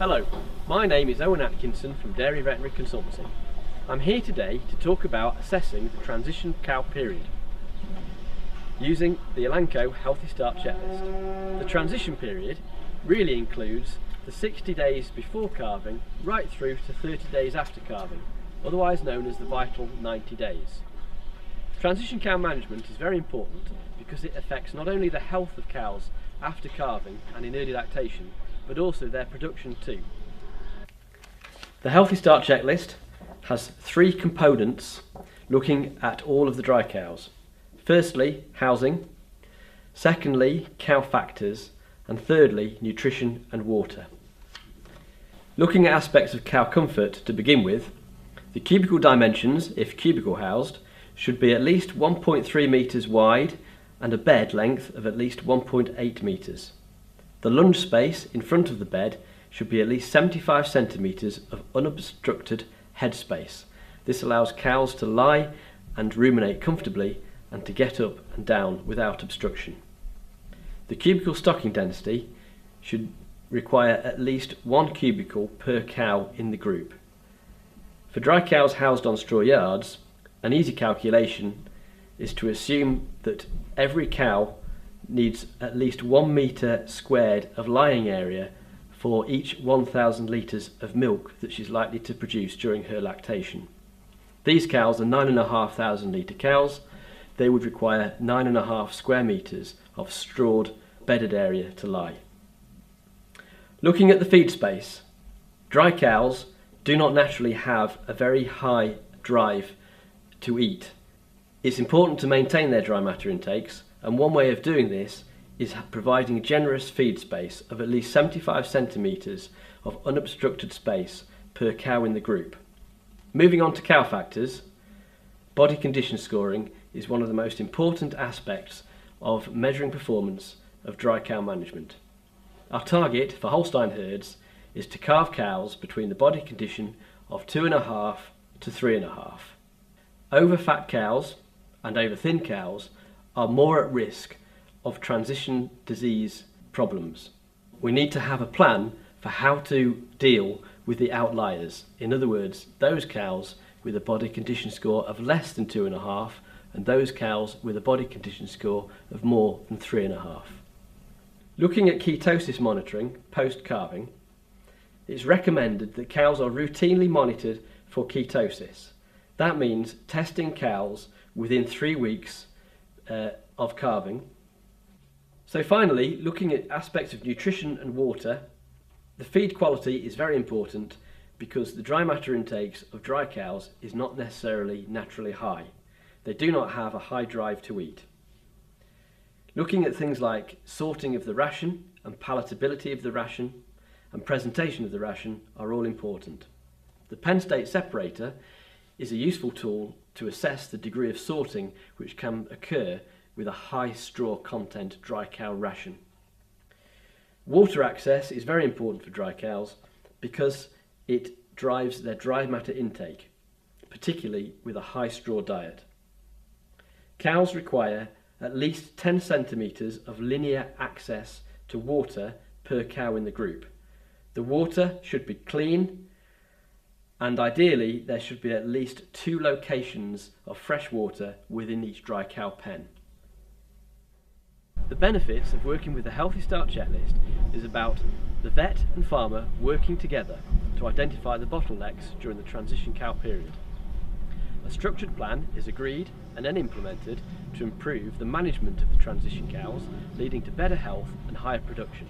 Hello, my name is Owen Atkinson from Dairy Veterinary Consultancy. I'm here today to talk about assessing the transition cow period using the Elanco Healthy Start Checklist. The transition period really includes the 60 days before calving right through to 30 days after calving, otherwise known as the vital 90 days. Transition cow management is very important because it affects not only the health of cows after calving and in early lactation, but also their production too. The Healthy Start Checklist has 3 components looking at all of the dry cows. Firstly, housing, secondly, cow factors, and thirdly, nutrition and water. Looking at aspects of cow comfort to begin with, the cubicle dimensions, if cubicle housed, should be at least 1.3 metres wide and a bed length of at least 1.8 metres. The lunge space in front of the bed should be at least 75 centimetres of unobstructed head space. This allows cows to lie and ruminate comfortably and to get up and down without obstruction. The cubicle stocking density should require at least 1 cubicle per cow in the group. For dry cows housed on straw yards, an easy calculation is to assume that every cow needs at least 1 metre squared of lying area for each 1,000 litres of milk that she's likely to produce during her lactation. These cows are 9,500 litre cows. They would require 9.5 square metres of strawed bedded area to lie. Looking at the feed space, dry cows do not naturally have a very high drive to eat. It's important to maintain their dry matter intakes, and one way of doing this is providing a generous feed space of at least 75 centimetres of unobstructed space per cow in the group. Moving on to cow factors, body condition scoring is one of the most important aspects of measuring performance of dry cow management. Our target for Holstein herds is to calve cows between the body condition of 2.5 to 3.5. Over fat cows and over thin cows are more at risk of transition disease problems. We need to have a plan for how to deal with the outliers. In other words, those cows with a body condition score of less than 2.5 and those cows with a body condition score of more than 3.5. Looking at ketosis monitoring post-calving, it's recommended that cows are routinely monitored for ketosis. That means testing cows within 3 weeks of calving. So finally, looking at aspects of nutrition and water, the feed quality is very important because the dry matter intakes of dry cows is not necessarily naturally high. They do not have a high drive to eat. Looking at things like sorting of the ration and palatability of the ration and presentation of the ration are all important. The Penn State separator is a useful tool to assess the degree of sorting which can occur with a high straw content dry cow ration. Water access is very important for dry cows because it drives their dry matter intake, particularly with a high straw diet. Cows require at least 10 centimetres of linear access to water per cow in the group. The water should be clean, and ideally there should be at least 2 locations of fresh water within each dry cow pen. The benefits of working with the Healthy Start Checklist is about the vet and farmer working together to identify the bottlenecks during the transition cow period. A structured plan is agreed and then implemented to improve the management of the transition cows, leading to better health and higher production.